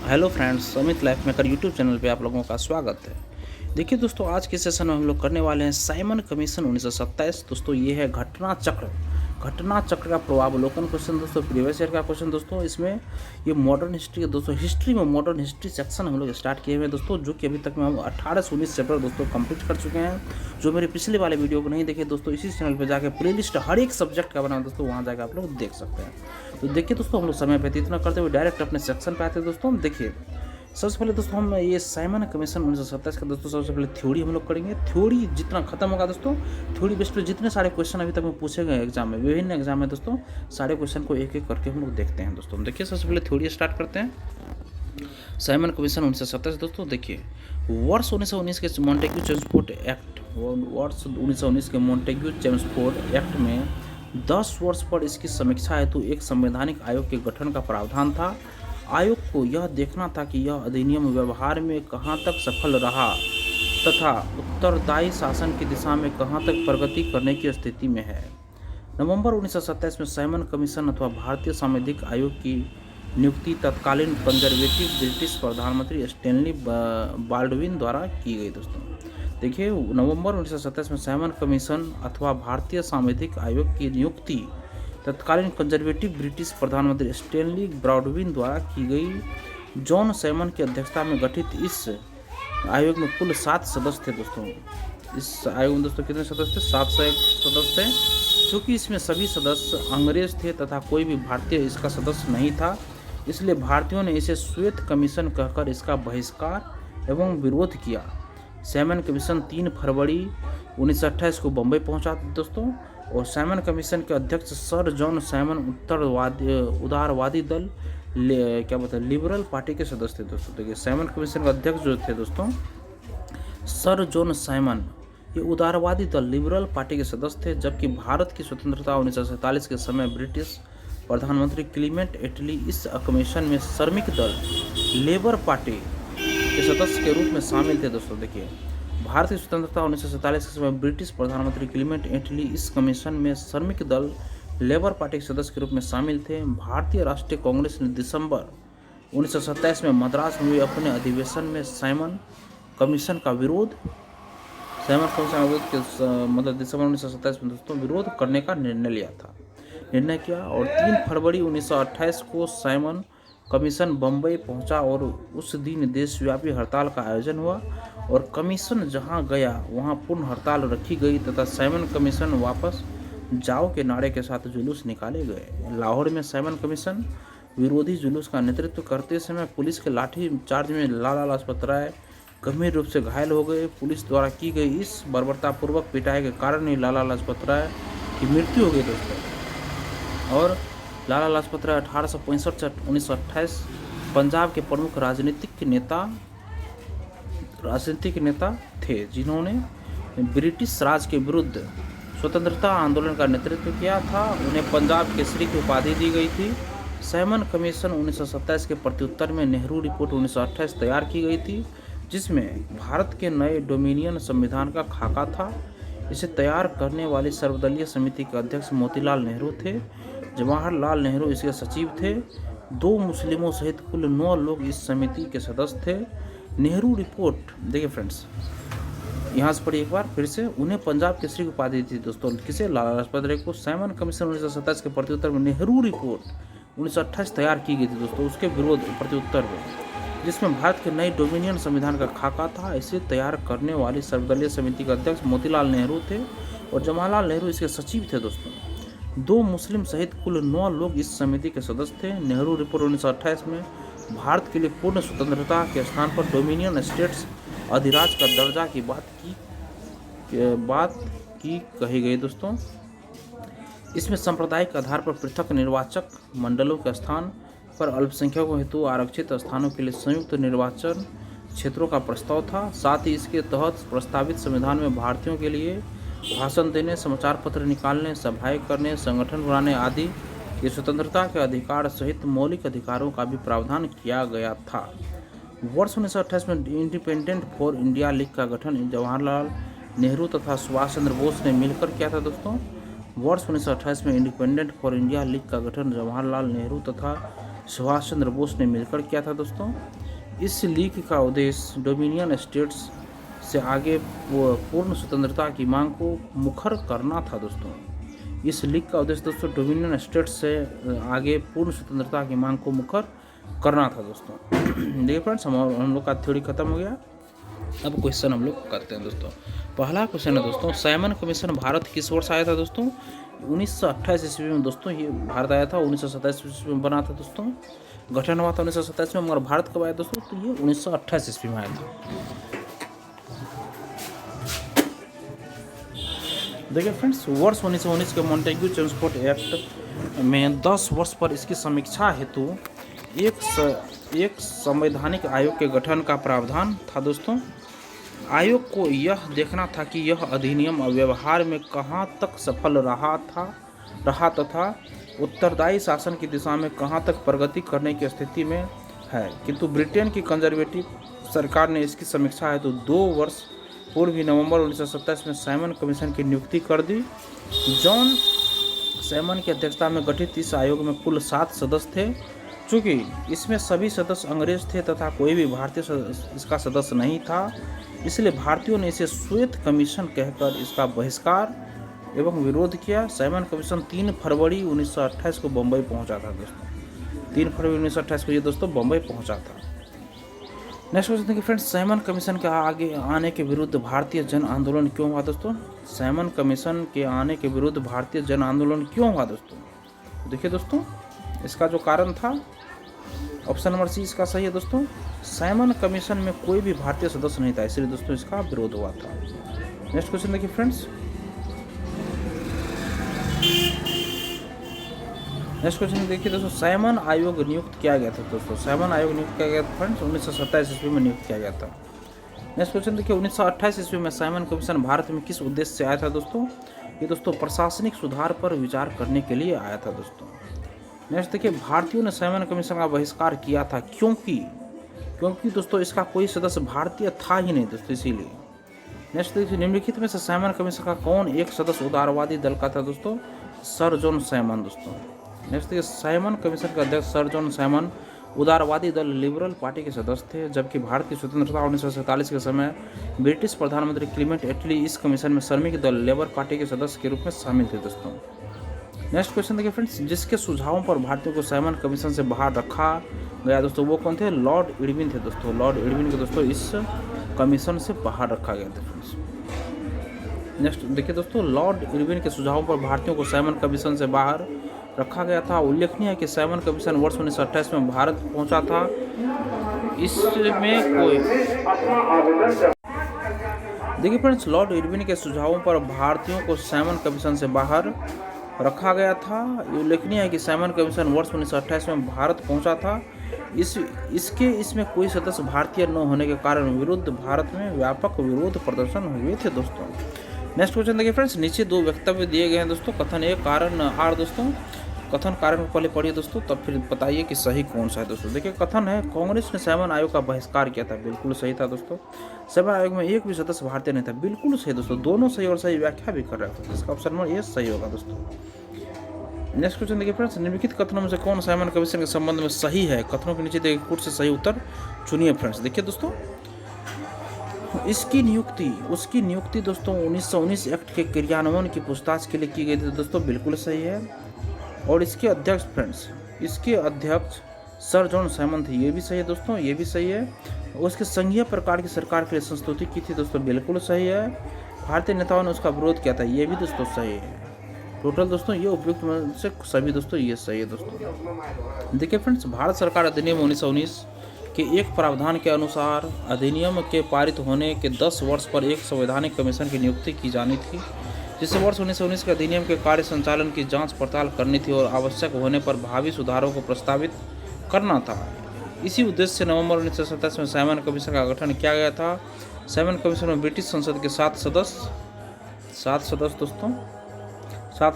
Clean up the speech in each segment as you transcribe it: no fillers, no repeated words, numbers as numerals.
Hello friends, Amit life maker YouTube channel पे आप लोगों का स्वागत है। देखिए दोस्तों, आज के सेशन में हम लोग करने वाले हैं साइमन कमीशन 1927। दोस्तों ये है घटना चक्र का पूर्वावलोकन क्वेश्चन। दोस्तों प्रीवियस ईयर का क्वेश्चन। दोस्तों इसमें ये मॉडर्न हिस्ट्री है। दोस्तों हिस्ट्री में मॉडर्न हिस्ट्री सेक्शन हम लोग स्टार्ट किए हुए हैं दोस्तों, जो कि अभी तक में हम 18 से 19 चैप्टर दोस्तों कंप्लीट कर चुके हैं। जो मेरे पिछले वाले वीडियो को नहीं देखे दोस्तों, इसी चैनल पर जाकर प्लेलिस्ट हर एक सब्जेक्ट का बना दोस्तों, वहाँ जाकर आप लोग देख सकते हैं। तो देखिए दोस्तों, हम लोग समय व्यतीत न करते हुए डायरेक्ट अपने सेक्शन पे आते हैं दोस्तों। हम देखिए सबसे पहले दोस्तों हम ये साइमन कमीशन 1927 का दोस्तों सबसे पहले थ्योरी हम लोग करेंगे। थ्योरी जितना खत्म होगा दोस्तों, थ्योरी बेस्ड पे जितने सारे क्वेश्चन अभी तक में पूछे गए एग्जाम में, विभिन्न एग्जाम में दोस्तों, सारे क्वेश्चन को एक एक करके हम लोग देखते हैं दोस्तों। देखिए सबसे पहले थ्योरी स्टार्ट करते हैं। साइमन कमीशन 1927 दोस्तों देखिए, वर्ष 1919 के मॉन्टेग्यू चेम्सफोर्ड एक्ट, वर्ष 1919 के मॉन्टेग्यू चेम्सफोर्ड एक्ट में 10 वर्ष पर इसकी समीक्षा हेतु एक संवैधानिक आयोग के गठन का प्रावधान था। आयोग को यह देखना था कि यह अधिनियम व्यवहार में कहाँ तक सफल रहा तथा उत्तरदायी शासन की दिशा में कहाँ तक प्रगति करने की स्थिति में है। नवंबर 1927 में साइमन कमीशन अथवा भारतीय सांविधिक आयोग की नियुक्ति तत्कालीन कंजर्वेटिव ब्रिटिश प्रधानमंत्री स्टैनली बाल्डविन द्वारा की गई दोस्तों। देखिए नवंबर 1927 में साइमन कमीशन अथवा भारतीय सांविधिक आयोग की नियुक्ति तत्कालीन कंजर्वेटिव ब्रिटिश प्रधानमंत्री स्टैनली बाल्डविन द्वारा की गई। जॉन साइमन की अध्यक्षता में गठित इस आयोग में कुल 7 सदस्य थे दोस्तों। इस आयोग में दोस्तों कितने सदस्य थे? 7 सदस्य थे। चूँकि इसमें सभी सदस्य अंग्रेज थे तथा कोई भी भारतीय इसका सदस्य नहीं था, इसलिए भारतीयों ने इसे श्वेत कमीशन कहकर इसका बहिष्कार एवं विरोध किया। साइमन कमीशन 3 फरवरी 1928 को बम्बई पहुंचा दोस्तों, और साइमन कमीशन के अध्यक्ष सर जॉन साइमन उदारवादी दल लिबरल पार्टी के सदस्य थे दोस्तों। देखिए साइमन कमीशन के अध्यक्ष जो थे दोस्तों सर जॉन साइमन, ये उदारवादी दल लिबरल पार्टी के सदस्य थे। जबकि भारत की स्वतंत्रता 1947 के समय ब्रिटिश प्रधानमंत्री क्लीमेंट एटली इस कमीशन में श्रमिक दल लेबर पार्टी के सदस्य के रूप में शामिल थे दोस्तों। देखिए भारत की स्वतंत्रता 1947 के समय ब्रिटिश प्रधानमंत्री क्लीमेंट एटली इस कमीशन में श्रमिक दल लेबर पार्टी के सदस्य के रूप में शामिल थे। भारतीय राष्ट्रीय कांग्रेस ने दिसंबर 1927 में मद्रास में हुए अपने अधिवेशन में साइमन कमीशन का विरोध मतलब दिसंबर 1927 में दोस्तों विरोध करने का निर्णय किया। और 3 फरवरी 1928 को साइमन कमीशन बम्बई पहुंचा और उस दिन देशव्यापी हड़ताल का आयोजन हुआ, और कमीशन जहां गया वहां पूर्ण हड़ताल रखी गई तथा साइमन कमीशन वापस जाओ के नारे के साथ जुलूस निकाले गए। लाहौर में साइमन कमीशन विरोधी जुलूस का नेतृत्व करते समय पुलिस के लाठी चार्ज में लाला लाजपत राय गंभीर रूप से घायल हो गए। पुलिस द्वारा की गई इस बर्बरतापूर्वक पिटाई के कारण ही लाला लाजपत राय की मृत्यु हो गई दोस्तों। और लाला लाजपत राय 1865 से 1928 पंजाब के प्रमुख राजनीतिक नेता थे, जिन्होंने ब्रिटिश राज के विरुद्ध स्वतंत्रता आंदोलन का नेतृत्व किया था। उन्हें पंजाब केसरी की उपाधि दी गई थी। साइमन कमीशन 1927 के प्रत्युत्तर में नेहरू रिपोर्ट 1928 तैयार की गई थी, जिसमें भारत के नए डोमिनियन संविधान का खाका था। इसे तैयार करने वाली सर्वदलीय समिति के अध्यक्ष मोतीलाल नेहरू थे। जवाहरलाल नेहरू इसके सचिव थे। 2 मुस्लिमों सहित कुल 9 लोग इस समिति के सदस्य थे। नेहरू रिपोर्ट देखिए फ्रेंड्स, यहाँ से पढ़िए एक बार फिर से। उन्हें पंजाब केसरी की उपाधि थी दोस्तों, किसे? लाला लाजपत राय को। साइमन कमीशन 1927 के प्रत्युत्तर में नेहरू रिपोर्ट 1928 तैयार की गई थी दोस्तों, उसके विरोध प्रत्युत्तर में, जिसमें भारत के नए डोमिनियन संविधान का खाका था। इसे तैयार करने वाली सर्वदलीय समिति के अध्यक्ष मोतीलाल नेहरू थे और जवाहरलाल नेहरू इसके सचिव थे दोस्तों। 2 मुस्लिम सहित कुल 9 लोग इस समिति के सदस्य थे। नेहरू रिपोर्ट 1928 में भारत के लिए पूर्ण स्वतंत्रता के स्थान पर डोमिनियन स्टेट्स अधिराज का दर्जा की बात की कही गई दोस्तों। इसमें सांप्रदायिक आधार पर पृथक निर्वाचक मंडलों के स्थान पर अल्पसंख्यकों हेतु आरक्षित स्थानों के लिए संयुक्त निर्वाचन क्षेत्रों का प्रस्ताव था। साथ ही इसके तहत प्रस्तावित संविधान में भारतीयों के लिए भाषण देने, समाचार पत्र निकालने, सभाएं करने, संगठन बनाने आदि की स्वतंत्रता के अधिकार सहित मौलिक अधिकारों का भी प्रावधान किया गया था। वर्ष 1928 में इंडिपेंडेंट फॉर इंडिया लीग का गठन जवाहरलाल नेहरू तथा सुभाष चंद्र बोस ने मिलकर किया था दोस्तों। वर्ष 1928 में इंडिपेंडेंट फॉर इंडिया लीग का गठन जवाहरलाल नेहरू तथा सुभाष चंद्र बोस ने मिलकर किया था दोस्तों। इस लीग का उद्देश्य डोमिनियन स्टेट्स से आगे पूर्ण स्वतंत्रता की मांग को मुखर करना था दोस्तों। इस लीग का उद्देश्य दोस्तों डोमिनियन स्टेट्स से आगे पूर्ण स्वतंत्रता की मांग को मुखर करना था दोस्तों। देखिए फ्रेंड्स, हम लोग का थ्योरी खत्म हो गया। अब क्वेश्चन हम लोग करते हैं दोस्तों। पहला क्वेश्चन है दोस्तों, साइमन कमीशन भारत किस वर्ष आया था दोस्तों? 1928 ईस्वी में दोस्तों ये भारत आया था। 1927 ईस्वी में बना था दोस्तों, गठन हुआ था 1927 में। मगर भारत कब आया दोस्तों? तो ये 1928 ईस्वी में आया था। देखिए फ्रेंड्स, वर्ष 1919 के मॉन्टेग्यू ट्रांसपोर्ट एक्ट में 10 वर्ष पर इसकी समीक्षा हेतु एक संवैधानिक आयोग के गठन का प्रावधान था दोस्तों। आयोग को यह देखना था कि यह अधिनियम व्यवहार में कहाँ तक सफल रहा तथा उत्तरदायी शासन की दिशा में कहाँ तक प्रगति करने की स्थिति में है। किंतु ब्रिटेन की कंजर्वेटिव सरकार ने इसकी समीक्षा हेतु 2 वर्ष पूर्व ही नवंबर 1927 में साइमन कमीशन की नियुक्ति कर दी। जॉन साइमन की अध्यक्षता में गठित इस आयोग में कुल 7 सदस्य थे। चूँकि इसमें सभी सदस्य अंग्रेज थे तथा कोई भी भारतीय इसका सदस्य नहीं था, इसलिए भारतीयों ने इसे श्वेत कमीशन कहकर इसका बहिष्कार एवं विरोध किया। साइमन कमीशन 3 फरवरी 1928 को बम्बई पहुंचा था दोस्तों। 3 फरवरी 1928 को ये दोस्तों बम्बई पहुंचा था। नेक्स्ट क्वेश्चन देखिए फ्रेंड्स, साइमन कमीशन के आगे आने के विरुद्ध भारतीय जन आंदोलन क्यों हुआ दोस्तों? साइमन कमीशन के आने के विरुद्ध भारतीय जन आंदोलन क्यों हुआ दोस्तों? देखिए दोस्तों, इसका जो कारण था, ऑप्शन नंबर सी इसका सही है दोस्तों। साइमन कमीशन में कोई भी भारतीय सदस्य नहीं था, इसलिए दोस्तों इसका विरोध हुआ था। नेक्स्ट क्वेश्चन देखिए फ्रेंड्स, नेक्स्ट क्वेश्चन देखिए दोस्तों, साइमन आयोग नियुक्त किया गया था दोस्तों। साइमन आयोग नियुक्त किया गया था फ्रेंड्स 1927 ईस्वी में नियुक्त किया गया था। नेक्स्ट क्वेश्चन देखिए, 1928 ईस्वी में साइमन कमीशन भारत में किस उद्देश्य से आया था दोस्तों? ये दोस्तों प्रशासनिक सुधार पर विचार करने के लिए आया था दोस्तों। नेक्स्ट देखिए, भारतीयों ने साइमन कमीशन का बहिष्कार किया था क्योंकि दोस्तों इसका कोई सदस्य भारतीय था ही नहीं दोस्तों, इसीलिए। नेक्स्ट देखिए, निम्नलिखित में से साइमन कमीशन का कौन एक सदस्य उदारवादी दल का था दोस्तों? सर जॉन साइमन दोस्तों। नेक्स्ट देखिए, साइमन कमीशन के अध्यक्ष सर जॉन साइमन उदारवादी दल लिबरल पार्टी के सदस्य थे, जबकि भारत की स्वतंत्रता 1947 के समय ब्रिटिश प्रधानमंत्री क्लीमेंट एटली इस कमीशन में श्रमिक दल लेबर पार्टी के सदस्य के रूप में शामिल थे दोस्तों। नेक्स्ट क्वेश्चन देखिए फ्रेंड्स, जिसके सुझावों पर भारतीयों को साइमन कमीशन से बाहर रखा गया दोस्तों, वो कौन थे? लॉर्ड इरविन थे दोस्तों। लॉर्ड इरविन को दोस्तों इस कमीशन से बाहर रखा गया था फ्रेंड्स। नेक्स्ट देखिए दोस्तों, लॉर्ड इरविन के सुझावों पर भारतीयों को साइमन कमीशन से बाहर रखा गया था। उल्लेखनीय है कि साइमन कमीशन वर्ष 1928 में भारत पहुंचा था। इसमें कोई देखिए फ्रेंड्स, लॉर्ड इरविन के सुझावों पर भारतीयों को साइमन कमीशन से बाहर रखा गया था। उल्लेखनीय है कि साइमन कमीशन वर्ष 1928 में भारत पहुंचा था। इसमें कोई सदस्य भारतीय न होने के कारण विरुद्ध भारत में व्यापक विरोध प्रदर्शन हुए थे दोस्तों। नेक्स्ट क्वेश्चन देखिए फ्रेंड्स, नीचे 2 वक्तव्य दिए गए हैं दोस्तों, कथन ए कारण आर दोस्तों। कथन कारण को पहले पढ़िए दोस्तों, तब फिर बताइए कि सही कौन सा है दोस्तों। देखिए कथन है, कांग्रेस ने साइमन आयोग का बहिष्कार किया था, बिल्कुल सही था दोस्तों। साइमन आयोग में एक भी सदस्य भारतीय नहीं था, बिल्कुल सही दोस्तों। दोनों सही और सही व्याख्या भी कर रहे थे, इसका ऑप्शन नंबर ए सही होगा दोस्तों। नेक्स्ट क्वेश्चन देखिए फ्रेंड्स, निम्नलिखित कथनों में से कौन साइमन कमीशन के संबंध में सही है? कथनों के नीचे देखिए कुछ से सही उत्तर चुनिए फ्रेंड्स। देखिए दोस्तों, उसकी नियुक्ति दोस्तों 1919 एक्ट के क्रियान्वयन की पूछताछ के लिए की गई थी दोस्तों, बिल्कुल सही है। और इसके अध्यक्ष फ्रेंड्स, इसके अध्यक्ष सर जॉन साइमन थे, ये भी सही है दोस्तों, ये भी सही है। उसके संघीय प्रकार की सरकार के लिए संस्तुति की थी दोस्तों, बिल्कुल सही है। भारतीय नेताओं ने उसका विरोध किया था, ये भी दोस्तों सही है। टोटल दोस्तों ये उपयुक्त में से सभी दोस्तों ये सही है दोस्तों। देखिए फ्रेंड्स, भारत सरकार अधिनियम 1919 के एक प्रावधान के अनुसार अधिनियम के पारित होने के 10 वर्ष पर एक संवैधानिक कमीशन की नियुक्ति की जानी थी, जिसे वर्ष 1919 के अधिनियम के कार्य संचालन की जांच पड़ताल करनी थी और आवश्यक होने पर भावी सुधारों को प्रस्तावित करना था। इसी उद्देश्य से नवंबर 1927 में साइमन कमीशन का गठन किया गया था। साइमन कमीशन में ब्रिटिश संसद के 7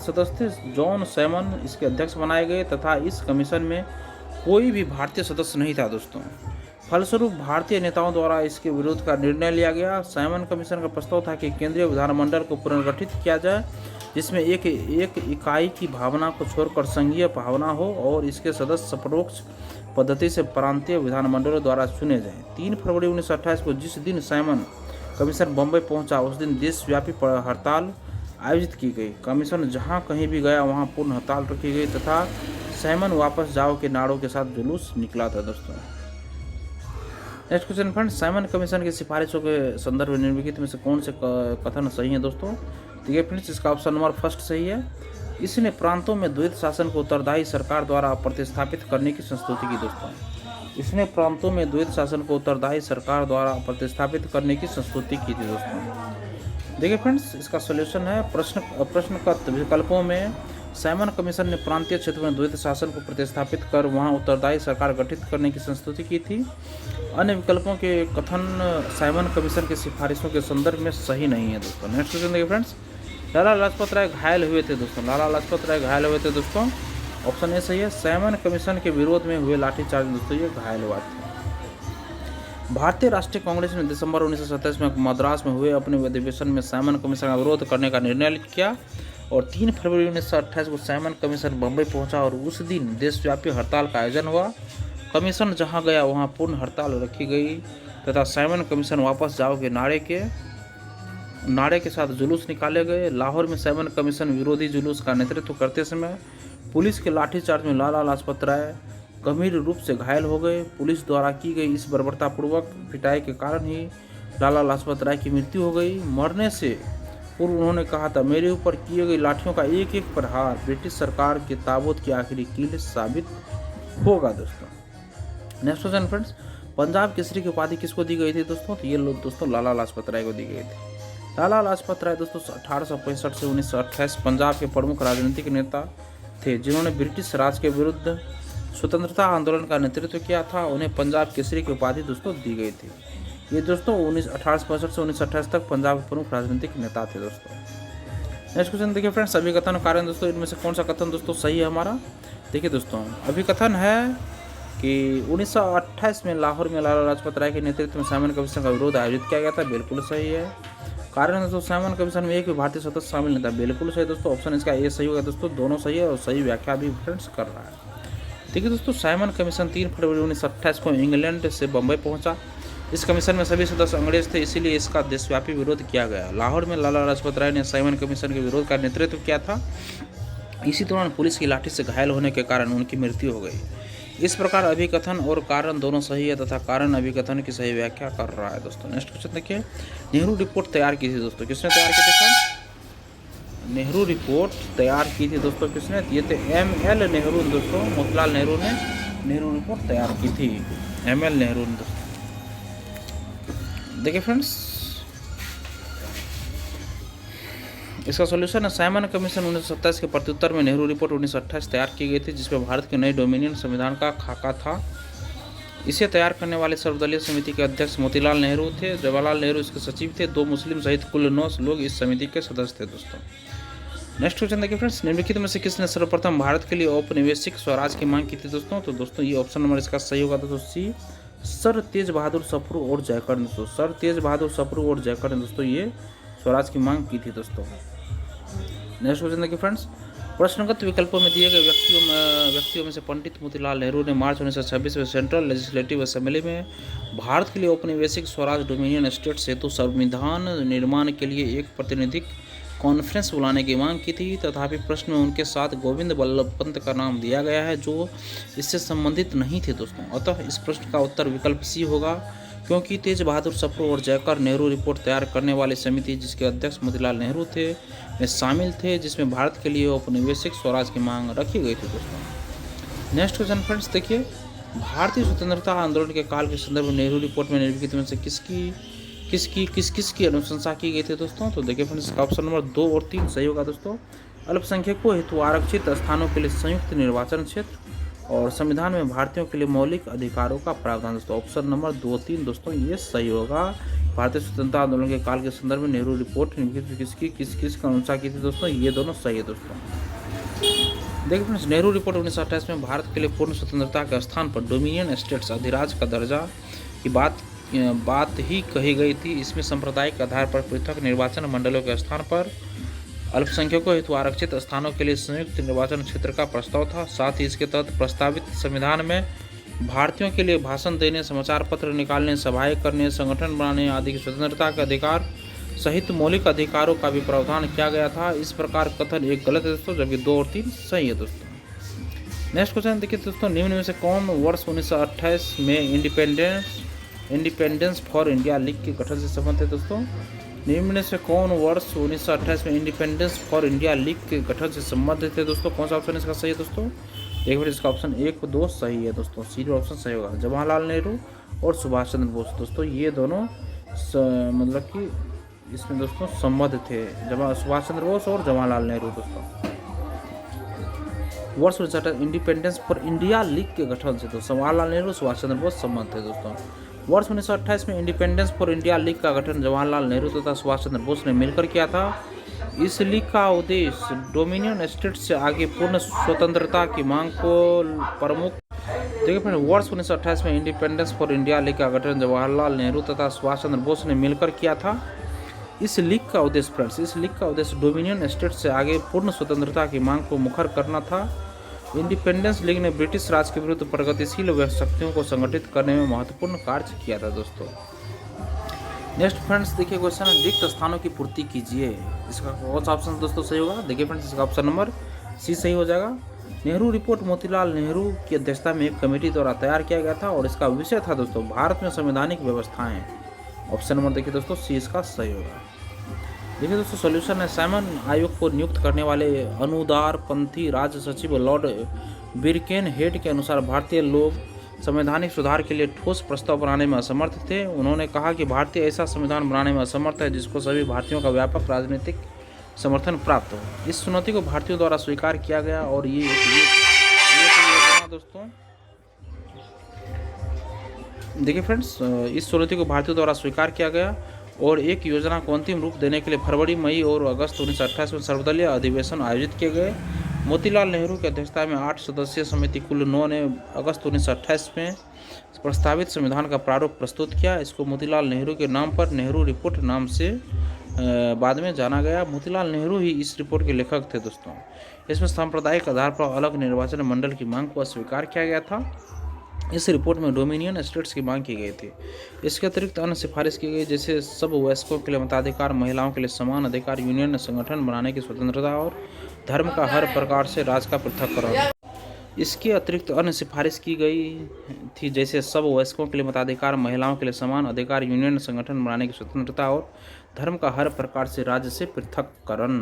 सदस्य थे। जॉन साइमन इसके अध्यक्ष बनाए गए तथा इस कमीशन में कोई भी भारतीय सदस्य नहीं था दोस्तों। फलस्वरूप भारतीय नेताओं द्वारा इसके विरोध का निर्णय लिया गया। साइमन कमीशन का प्रस्ताव था कि केंद्रीय विधानमंडल को पुनर्गठित किया जाए, जिसमें एक इकाई की भावना को छोड़कर संघीय भावना हो और इसके सदस्य परोक्ष पद्धति से प्रांतीय विधानमंडलों द्वारा चुने जाएं। 3 फरवरी 1928 को जिस दिन साइमन कमीशन बम्बई पहुंचा, उस दिन देशव्यापी हड़ताल आयोजित की गई। कमीशन जहां कहीं भी गया वहां पूर्ण हड़ताल रखी गई तथा साइमन वापस जाओ के नारों के साथ जुलूस निकला था। दोस्तों next question friends, Simon commission की सिफारिशों के संदर्भ में निम्नलिखित में से कौन से कथन सही है? दोस्तों देखिए फ्रेंड्स, इसका ऑप्शन नंबर फर्स्ट सही है। इसने प्रांतों में द्वैत शासन को उत्तरदायी सरकार द्वारा प्रतिस्थापित करने की संस्तुति की। दोस्तों इसने प्रांतों में द्वैत शासन को उत्तरदायी सरकार द्वारा प्रतिस्थापित करने की संस्तुति की थी। दोस्तों देखिए फ्रेंड्स, इसका सॉल्यूशन है प्रश्नगत विकल्पों में साइमन कमीशन ने प्रांतीय क्षेत्र में द्वैत शासन को प्रतिस्थापित कर वहां उत्तरदायी सरकार गठित करने की संस्तुति की थी। अन्य विकल्पों के कथन साइमन कमीशन की सिफारिशों के संदर्भ में सही नहीं है। दोस्तों नेक्स्ट क्वेश्चन देखिए फ्रेंड्स, लाला लाजपत राय घायल हुए थे। दोस्तों लाला लाजपत राय घायल हुए थे। दोस्तों ऑप्शन ए सही है। साइमन कमीशन के विरोध में हुए लाठीचार्ज दोस्तों ये घायल हुआ थे। भारतीय राष्ट्रीय कांग्रेस ने दिसंबर 1927 में मद्रास में हुए अपने अधिवेशन में साइमन कमीशन का विरोध करने का निर्णय किया और 3 फरवरी 1928 को साइमन कमीशन बम्बई पहुंचा और उस दिन देशव्यापी हड़ताल का आयोजन हुआ। कमीशन जहां गया वहां पूर्ण हड़ताल रखी गई तथा साइमन कमीशन वापस जाओ के नारे के साथ जुलूस निकाले गए। लाहौर में साइमन कमीशन विरोधी जुलूस का नेतृत्व करते समय पुलिस के लाठीचार्ज में लाला लाजपत राय गंभीर रूप से घायल हो गए। पुलिस द्वारा की गई इस बर्बरतापूर्वक पिटाई के कारण ही लाला लाजपत राय की मृत्यु हो गई। मरने से पूर्व उन्होंने कहा था, मेरे ऊपर किए गई लाठियों का एक एक प्रहार ब्रिटिश सरकार के ताबूत की आखिरी कील साबित होगा। दोस्तों next question friends, Punjab Kesari की उपाधि किसको दी गई थी? दोस्तों तो ये लोग दोस्तों लाला लाजपत राय को दी गई थी। लाला लाजपत राय दोस्तों 1865 से 1928 पंजाब के प्रमुख राजनीतिक नेता थे जिन्होंने ब्रिटिश राज के विरुद्ध स्वतंत्रता आंदोलन का नेतृत्व किया था। उन्हें पंजाब केसरी की उपाधि दोस्तों दी गई थी। ये दोस्तों 1865 से 1928 तक पंजाब के प्रमुख राजनीतिक नेता थे। दोस्तों नेक्स्ट क्वेश्चन देखिए फ्रेंड्स, अभिकथन कारण दोस्तों इनमें से कौन सा कथन दोस्तों सही है हमारा? देखिए दोस्तों, अभिकथन है कि 1928 में लाहौर में लाला लाजपत राय के नेतृत्व में साइमन कमीशन का विरोध आयोजित किया गया था, बिल्कुल सही है। कारण दोस्तों साइमन कमीशन में एक भी भारतीय सदस्य शामिल नहीं था, बिल्कुल सही। दोस्तों ऑप्शन इसका ए सही होगा। दोस्तों दोनों सही है और सही व्याख्या भी फ्रेंड्स कर रहा है। देखिए दोस्तों, साइमन कमीशन 3 फरवरी 1928 को इंग्लैंड से बम्बई पहुंचा। इस कमीशन में सभी सदस्य अंग्रेज थे, इसीलिए इसका देशव्यापी विरोध किया गया। लाहौर में लाला लाजपत राय ने साइमन कमीशन के विरोध का नेतृत्व किया था। इसी दौरान पुलिस की लाठी से घायल होने के कारण उनकी मृत्यु हो गई। इस प्रकार अभिकथन और कारण दोनों सही है तथा कारण अभिकथन की सही व्याख्या कर रहा है। दोस्तों नेक्स्ट क्वेश्चन देखिए, नेहरू रिपोर्ट तैयार की थी। दोस्तों किसने तैयार की थी? नेहरू रिपोर्ट तैयार की थी दोस्तों किसने? ये थे ML नेहरू। दोस्तों मोतीलाल नेहरू ने नेहरू रिपोर्ट तैयार की थी, ML नेहरू ने। दोस्तों देखिए फ्रेंड्स, इसका सॉल्यूशन है साइमन कमीशन 1927 के प्रत्युत्तर में नेहरू रिपोर्ट 1928 तैयार की गई थी, जिसमें भारत के नए डोमिनियन संविधान का खाका था। इसे तैयार करने वाले सर्वदलीय समिति के अध्यक्ष मोतीलाल नेहरू थे। जवाहरलाल नेहरू इसके सचिव थे। 2 मुस्लिम सहित कुल 9 लोग इस समिति के सदस्य थे। दोस्तों नेक्स्ट क्वेश्चन देखिए फ्रेंड्स, निम्नलिखित में से किसने सर्वप्रथम भारत के लिए औपनिवेशिक स्वराज की मांग की थी? दोस्तों तो दोस्तों ये ऑप्शन नंबर इसका सही होगा। दोस्तों सी, सर तेज बहादुर सप्रू और जयकर। दोस्तों सर तेज बहादुर सप्रू और जयकर ने दोस्तों ये स्वराज की मांग की थी। दोस्तों नेक्स्ट क्वेश्चन देखिए फ्रेंड्स, प्रश्नगत विकल्पों में दिए गए व्यक्तियों में से पंडित मोतीलाल नेहरू ने मार्च 1926 में सेंट्रल लेजिस्लेटिव असेंबली में भारत के लिए औपनिवेशिक स्वराज डोमिनियन स्टेट्स हेतु संविधान निर्माण के लिए एक प्रतिनिधिक कॉन्फ्रेंस बुलाने की मांग की थी। तथापि प्रश्न में उनके साथ गोविंद बल्लभ पंत का नाम दिया गया है जो इससे संबंधित नहीं थे। दोस्तों अतः इस प्रश्न का उत्तर विकल्प सी होगा, क्योंकि तेज बहादुर सप्रू और जयकर नेहरू रिपोर्ट तैयार करने वाली समिति जिसके अध्यक्ष मोतीलाल नेहरू थे में शामिल थे, जिसमें भारत के लिए औपनिवेशिक स्वराज की मांग रखी गई थी। दोस्तों नेक्स्ट क्वेश्चन फ्रेंड्स देखिए, भारतीय स्वतंत्रता आंदोलन के काल के संदर्भ में नेहरू रिपोर्ट में निम्नलिखित में से किसकी अनुशंसा की गई थी? दोस्तों तो देखिए फ्रेंड्स, इसका ऑप्शन नंबर 2 और 3 सही होगा। दोस्तों अल्पसंख्यकों हेतु आरक्षित स्थानों के लिए संयुक्त निर्वाचन क्षेत्र और संविधान में भारतीयों के लिए मौलिक अधिकारों का प्रावधान। दोस्तों ऑप्शन नंबर 2 3 दोस्तों ये सही होगा। भारतीय स्वतंत्रता आंदोलन के काल के संदर्भ में नेहरू रिपोर्ट किस अनुसार की थी? दोस्तों ये दोनों सही है। दोस्तों देखिए फ्रेंड्स, नेहरू रिपोर्ट 1928 में भारत के लिए पूर्ण स्वतंत्रता के स्थान पर डोमिनियन स्टेट्स अधिराज का दर्जा की बात ही कही गई थी। इसमें सांप्रदायिक आधार पर पृथक निर्वाचन मंडलों के स्थान पर अल्पसंख्यकों हेतु आरक्षित स्थानों के लिए संयुक्त निर्वाचन क्षेत्र का प्रस्ताव था। साथ ही इसके तहत प्रस्तावित संविधान में भारतीयों के लिए भाषण देने, समाचार पत्र निकालने, सभाएं करने, संगठन बनाने आदि की स्वतंत्रता के अधिकार सहित मौलिक अधिकारों का भी प्रावधान किया गया था। इस प्रकार कथन एक गलत है दोस्तों, जबकि 2 और 3 सही है दोस्तों। नेक्स्ट क्वेश्चन देखिए दोस्तों, निम्न में से कौन वर्ष 1928 में इंडिपेंडेंस फॉर इंडिया लीग के गठन से संबंधित है दोस्तों? निम्न में से कौन वर्ष 1928 में इंडिपेंडेंस फॉर इंडिया लीग के गठन से संबंधित है दोस्तों? कौन सा ऑप्शन इसका सही है दोस्तों? एक बार इसका ऑप्शन 1 2 सही है दोस्तों, सी ऑप्शन सही होगा। जवाहरलाल नेहरू और सुभाष चंद्र बोस दोस्तों, ये दोनों मतलब कि इसमें दोस्तों संबद्ध थे, सुभाष चंद्र बोस और जवाहरलाल नेहरू दोस्तों। वर्ष 1928 इंडिपेंडेंस फॉर इंडिया लीग के गठन से तो जवाहरलाल नेहरू सुभाष चंद्र बोस संबंध थे दोस्तों। वर्ष 1928 में इंडिपेंडेंस फॉर इंडिया लीग का गठन जवाहरलाल नेहरू तथा सुभाष चंद्र बोस ने मिलकर किया था। इस लीग का उद्देश्य डोमिनियन स्टेट से आगे पूर्ण स्वतंत्रता की मांग को प्रमुख देखिए फ्रेंड, वर्ष 1928 में इंडिपेंडेंस फॉर इंडिया लीग का गठन जवाहरलाल नेहरू तथा सुभाष चंद्र बोस ने मिलकर किया था। इस लीग का उद्देश्य फ्रेंड्स, इस लीग का उद्देश्य डोमिनियन स्टेट से आगे पूर्ण स्वतंत्रता की मांग को मुखर करना था। इंडिपेंडेंस लीग ने ब्रिटिश राज के विरुद्ध प्रगतिशील शक्तियों को संगठित करने में महत्वपूर्ण कार्य किया था दोस्तों। नेक्स्ट फ्रेंड्स देखिए क्वेश्चन है, रिक्त स्थानों की पूर्ति कीजिए। इसका कौन सा ऑप्शन दोस्तों सही होगा? देखिए फ्रेंड्स, इसका ऑप्शन नंबर सी सही हो जाएगा। नेहरू रिपोर्ट मोतीलाल नेहरू की अध्यक्षता में एक कमेटी द्वारा तैयार किया गया था और इसका विषय था दोस्तों भारत में संवैधानिक व्यवस्थाएं। ऑप्शन नंबर देखिए दोस्तों, सी इसका सही होगा। देखिए दोस्तों सॉल्यूशन है, साइमन आयोग को नियुक्त करने वाले अनुदारपंथी राज्य सचिव लॉर्ड बिरकेनहेड के अनुसार भारतीय लोग संवैधानिक सुधार के लिए ठोस प्रस्ताव बनाने में असमर्थ थे। उन्होंने कहा कि भारतीय ऐसा संविधान बनाने में असमर्थ है जिसको सभी भारतीयों का व्यापक राजनीतिक समर्थन प्राप्त हो। इस चुनौती को भारतीयों द्वारा स्वीकार किया गया और ये दोस्तों देखिए फ्रेंड्स, इस चुनौती को भारतीयों द्वारा स्वीकार किया गया और एक योजना को अंतिम रूप देने के लिए फरवरी, मई और अगस्त 1928 में सर्वदलीय अधिवेशन आयोजित किए गए। मोतीलाल नेहरू की अध्यक्षता में 8 सदस्यीय समिति कुल 9 ने अगस्त 1928 में प्रस्तावित संविधान का प्रारूप प्रस्तुत किया। इसको मोतीलाल नेहरू के नाम पर नेहरू रिपोर्ट नाम से बाद में जाना गया। मोतीलाल नेहरू ही इस रिपोर्ट के लेखक थे दोस्तों। इसमें सांप्रदायिक आधार पर अलग निर्वाचन मंडल की मांग को अस्वीकार किया गया था। इस रिपोर्ट में डोमिनियन स्टेट्स की मांग की गई थी। इसके अतिरिक्त अन्य सिफारिश की गई जैसे सब वयस्कों के लिए मताधिकार, महिलाओं के लिए समान अधिकार, यूनियन संगठन बनाने की स्वतंत्रता और धर्म का हर प्रकार से राज्य का पृथक्करण। इसके अतिरिक्त अन्य सिफारिश की गई थी जैसे सब वयस्कों के लिए मताधिकार, महिलाओं के लिए समान अधिकार, यूनियन संगठन बनाने की स्वतंत्रता और धर्म का हर प्रकार से राज्य से पृथक्करण।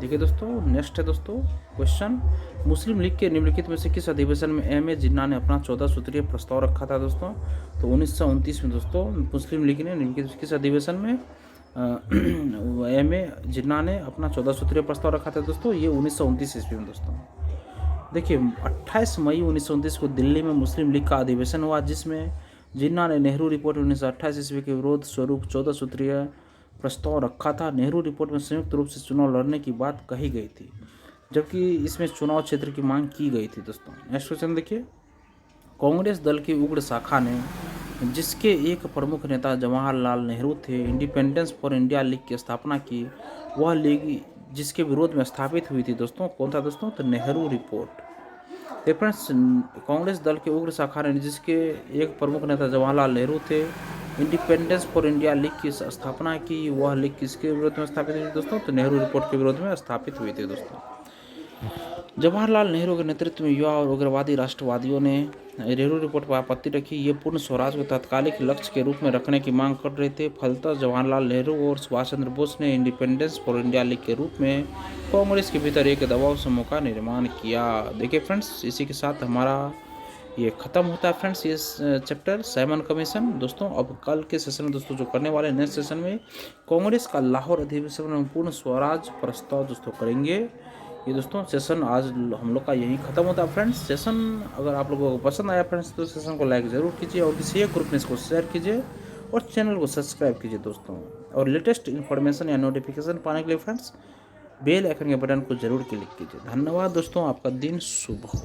देखिए दोस्तों नेक्स्ट है दोस्तों क्वेश्चन, मुस्लिम लीग के निम्नलिखित में से किस अधिवेशन में एम ए जिन्ना ने अपना 14 सूत्रीय प्रस्ताव रखा था दोस्तों? तो 1929 में दोस्तों मुस्लिम लीग ने निम्नलिखित किस अधिवेशन में एम ए जिन्ना ने अपना 14 सूत्रीय प्रस्ताव रखा था दोस्तों? ये 1929 ईस्वी में दोस्तों। देखिए 28 मई 1929 को दिल्ली में मुस्लिम लीग का अधिवेशन हुआ जिसमें जिन्ना ने नेहरू रिपोर्ट 1928 ईस्वी के विरोध स्वरूप 14 सूत्रीय प्रस्ताव रखा था। नेहरू रिपोर्ट में संयुक्त रूप से चुनाव लड़ने की बात कही गई थी, जबकि इसमें चुनाव क्षेत्र की मांग की गई थी दोस्तों। नेक्स्ट क्वेश्चन देखिए, कांग्रेस दल की उग्र शाखा ने जिसके एक प्रमुख नेता जवाहरलाल नेहरू थे इंडिपेंडेंस फॉर इंडिया लीग की स्थापना की, वह लीग जिसके विरोध में स्थापित हुई थी दोस्तों कौन था दोस्तों? तो नेहरू रिपोर्ट। फ्रेंड्स कांग्रेस दल के उग्र शाखा ने जिसके एक प्रमुख नेता जवाहरलाल नेहरू थे इंडिपेंडेंस फॉर इंडिया लीग की स्थापना की, वह लीग किसके विरोध में स्थापित हुई थी दोस्तों? तो नेहरू रिपोर्ट के विरोध में स्थापित हुई थी दोस्तों। जवाहरलाल नेहरू के नेतृत्व में युवा और उग्रवादी राष्ट्रवादियों ने नेहरू रिपोर्ट पर आपत्ति रखी। ये पूर्ण स्वराज को तात्कालिक लक्ष्य के रूप में रखने की मांग कर रहे थे। फलतः जवाहरलाल नेहरू और सुभाष चंद्र बोस ने इंडिपेंडेंस फॉर इंडिया लीग के रूप में कांग्रेस के भीतर एक दबाव समूह का निर्माण किया। देखिए फ्रेंड्स, इसी के साथ हमारा ये ख़त्म होता है फ्रेंड्स ये चैप्टर साइमन कमीशन दोस्तों। अब कल के सेशन में दोस्तों जो करने वाले नेक्स्ट सेशन में कांग्रेस का लाहौर अधिवेशन में पूर्ण स्वराज प्रस्ताव दोस्तों करेंगे। ये दोस्तों सेशन आज हम लोग का यही ख़त्म होता है फ्रेंड्स। सेशन अगर आप लोगों को पसंद आया फ्रेंड्स तो सेशन को लाइक ज़रूर कीजिए और किसी एक ग्रुप में इसको शेयर कीजिए और चैनल को सब्सक्राइब कीजिए दोस्तों। और लेटेस्ट इन्फॉर्मेशन या नोटिफिकेशन पाने के लिए फ्रेंड्स बेल आइकन के बटन को जरूर क्लिक कीजिए। धन्यवाद दोस्तों, आपका दिन शुभ हो।